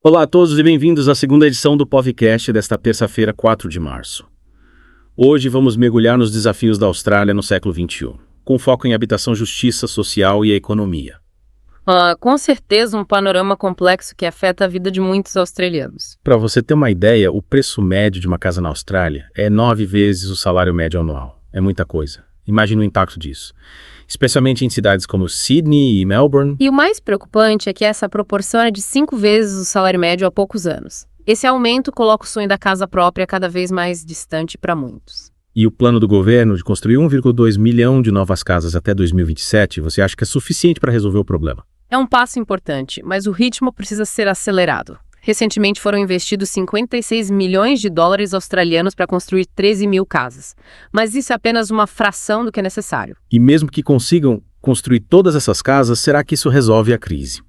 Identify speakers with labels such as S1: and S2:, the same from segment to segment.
S1: Olá a todos e bem-vindos à segunda edição do podcast desta terça-feira, 4 de março. Hoje vamos mergulhar nos desafios da Austrália no século XXI, com foco em habitação, justiça social e a economia.
S2: Com certeza um panorama complexo que afeta a vida de muitos australianos.
S1: Para você ter uma ideia, o preço médio de uma casa na Austrália é 9 vezes o salário médio anual. É muita coisa. Imagine o impacto disso, especialmente em cidades como Sydney e Melbourne.
S2: E o mais preocupante é que essa proporção é de 5 vezes o salário médio há poucos anos. Esse aumento coloca o sonho da casa própria cada vez mais distante para muitos.
S1: E o plano do governo de construir 1,2 milhão de novas casas até 2027, você acha que é suficiente para resolver o problema?
S2: É um passo importante, mas o ritmo precisa ser acelerado. Recentemente foram investidos 56 milhões de dólares australianos para construir 13 mil casas. Mas isso é apenas uma fração do que é necessário.
S1: E mesmo que consigam construir todas essas casas, será que isso resolve a crise?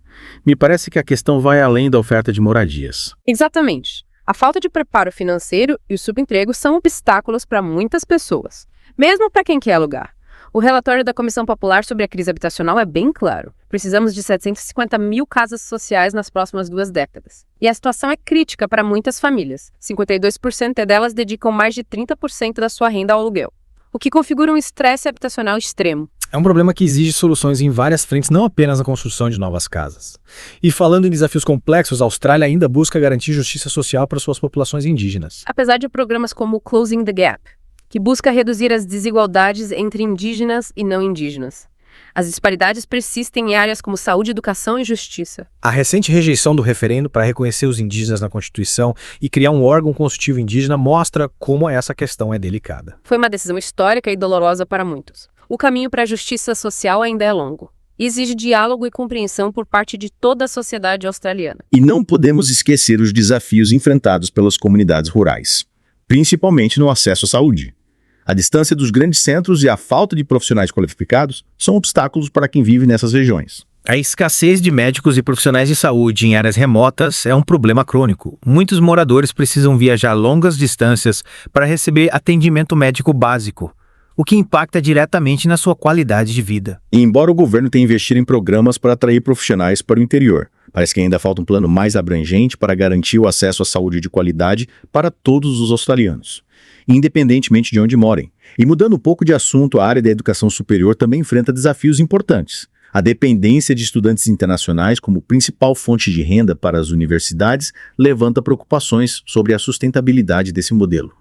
S1: Me parece que a questão vai além da oferta de moradias.
S2: Exatamente. A falta de preparo financeiro e o subemprego são obstáculos para muitas pessoas, mesmo para quem quer alugar. O relatório da Comissão Popular sobre a crise habitacional é bem claro. Precisamos de 750 mil casas sociais nas próximas 2 décadas. E a situação é crítica para muitas famílias. 52% delas dedicam mais de 30% da sua renda ao aluguel, o que configura um estresse habitacional extremo.
S3: É um problema que exige soluções em várias frentes, não apenas na construção de novas casas. E falando em desafios complexos, a Austrália ainda busca garantir justiça social para suas populações indígenas.
S2: Apesar de programas como o Closing the Gap, que busca reduzir as desigualdades entre indígenas e não indígenas. As disparidades persistem em áreas como saúde, educação e justiça.
S3: A recente rejeição do referendo para reconhecer os indígenas na Constituição e criar um órgão consultivo indígena mostra como essa questão é delicada.
S2: Foi uma decisão histórica e dolorosa para muitos. O caminho para a justiça social ainda é longo. Exige diálogo e compreensão por parte de toda a sociedade australiana.
S4: E não podemos esquecer os desafios enfrentados pelas comunidades rurais, principalmente no acesso à saúde. A distância dos grandes centros e a falta de profissionais qualificados são obstáculos para quem vive nessas regiões.
S3: A escassez de médicos e profissionais de saúde em áreas remotas é um problema crônico. Muitos moradores precisam viajar longas distâncias para receber atendimento médico básico, o que impacta diretamente na sua qualidade de vida.
S4: E embora o governo tenha investido em programas para atrair profissionais para o interior, parece que ainda falta um plano mais abrangente para garantir o acesso à saúde de qualidade para todos os australianos, independentemente de onde morem. E mudando um pouco de assunto, a área da educação superior também enfrenta desafios importantes. A dependência de estudantes internacionais como principal fonte de renda para as universidades levanta preocupações sobre a sustentabilidade desse modelo.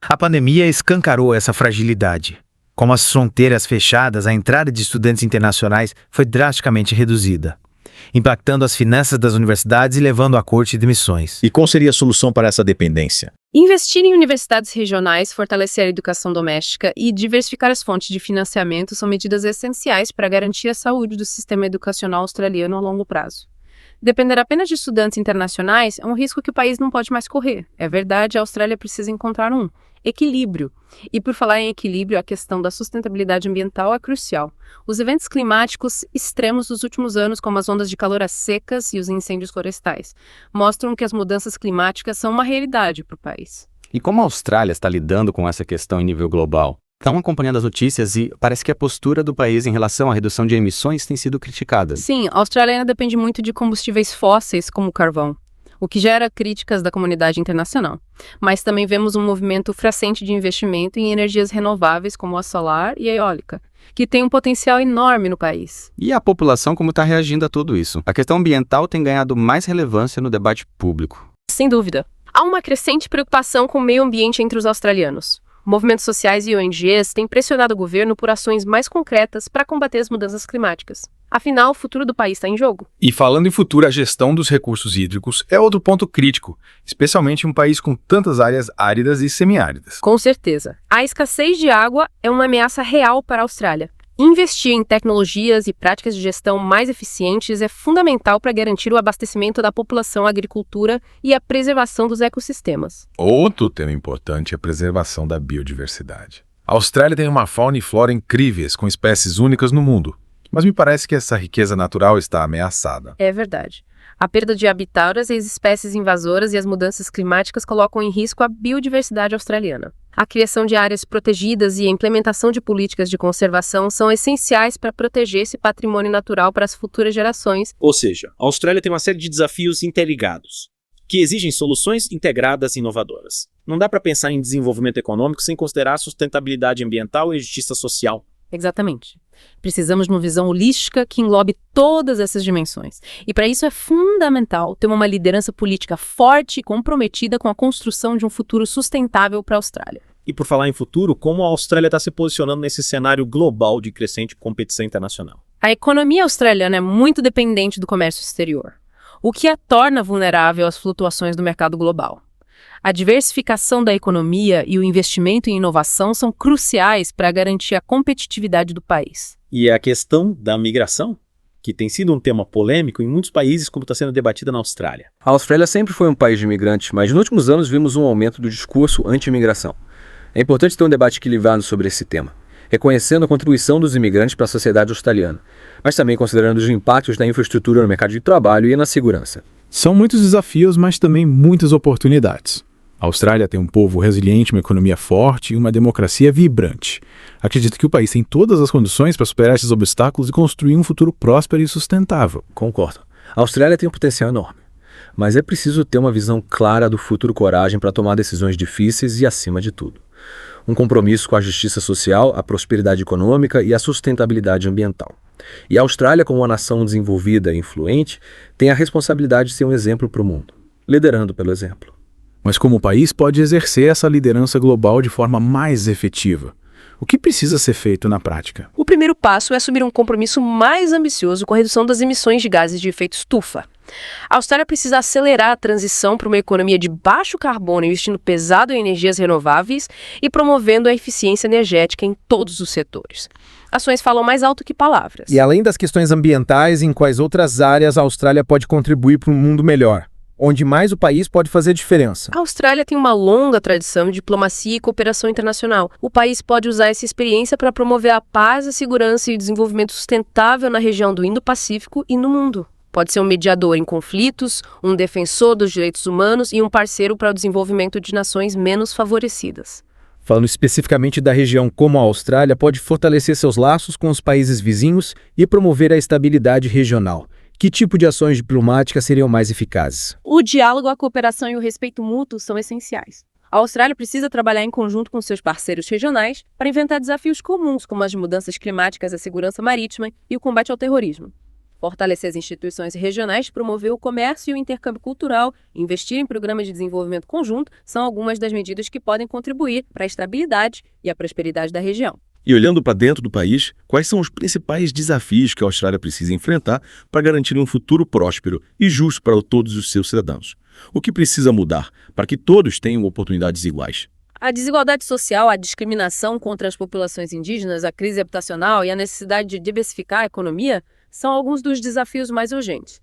S3: A pandemia escancarou essa fragilidade. Com as fronteiras fechadas, a entrada de estudantes internacionais foi drasticamente reduzida, impactando as finanças das universidades e levando à corte de admissões.
S4: E qual seria a solução para essa dependência?
S2: Investir em universidades regionais, fortalecer a educação doméstica e diversificar as fontes de financiamento são medidas essenciais para garantir a saúde do sistema educacional australiano a longo prazo. Depender apenas de estudantes internacionais é um risco que o país não pode mais correr. É verdade, a Austrália precisa encontrar um equilíbrio. E por falar em equilíbrio, a questão da sustentabilidade ambiental é crucial. Os eventos climáticos extremos dos últimos anos, como as ondas de calor, as secas e os incêndios florestais, mostram que as mudanças climáticas são uma realidade para o país.
S5: E como a Austrália está lidando com essa questão em nível global? Estão acompanhando as notícias e parece que a postura do país em relação à redução de emissões tem sido criticada.
S2: Sim, a Austrália ainda depende muito de combustíveis fósseis, como o carvão, o que gera críticas da comunidade internacional. Mas também vemos um movimento crescente de investimento em energias renováveis, como a solar e a eólica, que tem um potencial enorme no país.
S5: E a população como está reagindo a tudo isso? A questão ambiental tem ganhado mais relevância no debate público.
S2: Sem dúvida. Há uma crescente preocupação com o meio ambiente entre os australianos. Movimentos sociais e ONGs têm pressionado o governo por ações mais concretas para combater as mudanças climáticas. Afinal, o futuro do país está em jogo.
S6: E falando em futuro, a gestão dos recursos hídricos é outro ponto crítico, especialmente em um país com tantas áreas áridas e semiáridas.
S2: Com certeza. A escassez de água é uma ameaça real para a Austrália. Investir em tecnologias e práticas de gestão mais eficientes é fundamental para garantir o abastecimento da população, a agricultura e a preservação dos ecossistemas.
S6: Outro tema importante é a preservação da biodiversidade. A Austrália tem uma fauna e flora incríveis, com espécies únicas no mundo. Mas me parece que essa riqueza natural está ameaçada.
S2: É verdade. A perda de habitats, as espécies invasoras e as mudanças climáticas colocam em risco a biodiversidade australiana. A criação de áreas protegidas e a implementação de políticas de conservação são essenciais para proteger esse patrimônio natural para as futuras gerações.
S7: Ou seja, a Austrália tem uma série de desafios interligados.
S1: que exigem soluções integradas e inovadoras. Não dá para pensar em desenvolvimento econômico sem considerar a sustentabilidade ambiental e a justiça social.
S2: Exatamente. Precisamos de uma visão holística que englobe todas essas dimensões. E para isso é fundamental ter uma liderança política forte e comprometida com a construção de um futuro sustentável para a Austrália.
S1: E por falar em futuro, como a Austrália está se posicionando nesse cenário global de crescente competição internacional?
S2: A economia australiana é muito dependente do comércio exterior, o que a torna vulnerável às flutuações do mercado global. A diversificação da economia e o investimento em inovação são cruciais para garantir a competitividade do país.
S1: E a questão da migração, que tem sido um tema polêmico em muitos países, como está sendo debatida na Austrália.
S7: A Austrália sempre foi um país de imigrantes, mas nos últimos anos vimos um aumento do discurso anti-imigração. É importante ter um debate equilibrado sobre esse tema, reconhecendo a contribuição dos imigrantes para a sociedade australiana, mas também considerando os impactos da infraestrutura no mercado de trabalho e na segurança.
S8: São muitos desafios, mas também muitas oportunidades. A Austrália tem um povo resiliente, uma economia forte e uma democracia vibrante. Acredito que o país tem todas as condições para superar esses obstáculos e construir um futuro próspero e sustentável.
S7: Concordo. A Austrália tem um potencial enorme, mas é preciso ter uma visão clara do futuro, coragem para tomar decisões difíceis e, acima de tudo, um compromisso com a justiça social, a prosperidade econômica e a sustentabilidade ambiental. E a Austrália, como uma nação desenvolvida e influente, tem a responsabilidade de ser um exemplo para o mundo, liderando pelo exemplo.
S8: Mas como o país pode exercer essa liderança global de forma mais efetiva? O que precisa ser feito na prática?
S9: O primeiro passo é assumir um compromisso mais ambicioso com a redução das emissões de gases de efeito estufa. A Austrália precisa acelerar a transição para uma economia de baixo carbono, investindo pesado em energias renováveis e promovendo a eficiência energética em todos os setores. Ações falam mais alto que palavras.
S3: E além das questões ambientais, em quais outras áreas a Austrália pode contribuir para um mundo melhor? Onde mais o país pode fazer diferença?
S9: A Austrália tem uma longa tradição de diplomacia e cooperação internacional. O país pode usar essa experiência para promover a paz, a segurança e o desenvolvimento sustentável na região do Indo-Pacífico e no mundo. Pode ser um mediador em conflitos, um defensor dos direitos humanos e um parceiro para o desenvolvimento de nações menos favorecidas.
S3: Falando especificamente da região, como a Austrália pode fortalecer seus laços com os países vizinhos e promover a estabilidade regional. Que tipo de ações diplomáticas seriam mais eficazes?
S2: O diálogo, a cooperação e o respeito mútuo são essenciais. A Austrália precisa trabalhar em conjunto com seus parceiros regionais para enfrentar desafios comuns, como as mudanças climáticas, a segurança marítima e o combate ao terrorismo. Fortalecer as instituições regionais, promover o comércio e o intercâmbio cultural e investir em programas de desenvolvimento conjunto são algumas das medidas que podem contribuir para a estabilidade e a prosperidade da região.
S10: E olhando para dentro do país, quais são os principais desafios que a Austrália precisa enfrentar para garantir um futuro próspero e justo para todos os seus cidadãos? O que precisa mudar para que todos tenham oportunidades iguais?
S2: A desigualdade social, a discriminação contra as populações indígenas, a crise habitacional e a necessidade de diversificar a economia são alguns dos desafios mais urgentes.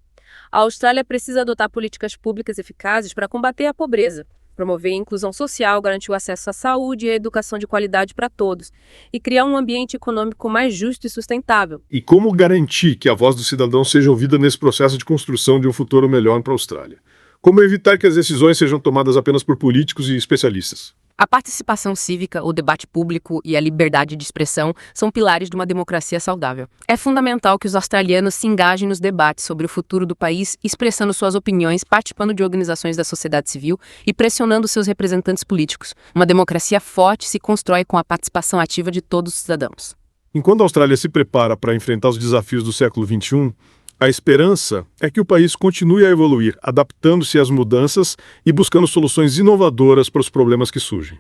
S2: A Austrália precisa adotar políticas públicas eficazes para combater a pobreza, promover a inclusão social, garantir o acesso à saúde e à educação de qualidade para todos e criar um ambiente econômico mais justo e sustentável.
S11: E como garantir que a voz do cidadão seja ouvida nesse processo de construção de um futuro melhor para a Austrália? Como evitar que as decisões sejam tomadas apenas por políticos e especialistas?
S2: A participação cívica, o debate público e a liberdade de expressão são pilares de uma democracia saudável. É fundamental que os australianos se engajem nos debates sobre o futuro do país, expressando suas opiniões, participando de organizações da sociedade civil e pressionando seus representantes políticos. Uma democracia forte se constrói com a participação ativa de todos os cidadãos.
S11: Enquanto a Austrália se prepara para enfrentar os desafios do século XXI, a esperança é que o país continue a evoluir, adaptando-se às mudanças e buscando soluções inovadoras para os problemas que surgem.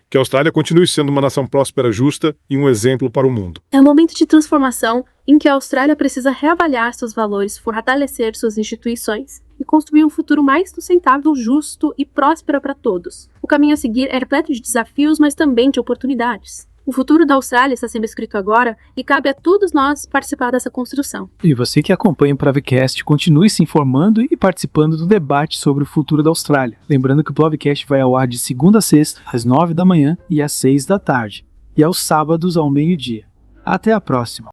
S11: Que a Austrália continue sendo uma nação próspera, justa e um exemplo para o mundo.
S12: É um momento de transformação em que a Austrália precisa reavaliar seus valores, fortalecer suas instituições e construir um futuro mais sustentável, justo e próspero para todos. O caminho a seguir é repleto de desafios, mas também de oportunidades. O futuro da Austrália está sendo escrito agora e cabe a todos nós participar dessa construção.
S8: E você que acompanha o Provcast, continue se informando e participando do debate sobre o futuro da Austrália. Lembrando que o Provcast vai ao ar de segunda a sexta, às 9 da manhã e às 6 da tarde, e aos sábados ao meio-dia. Até a próxima!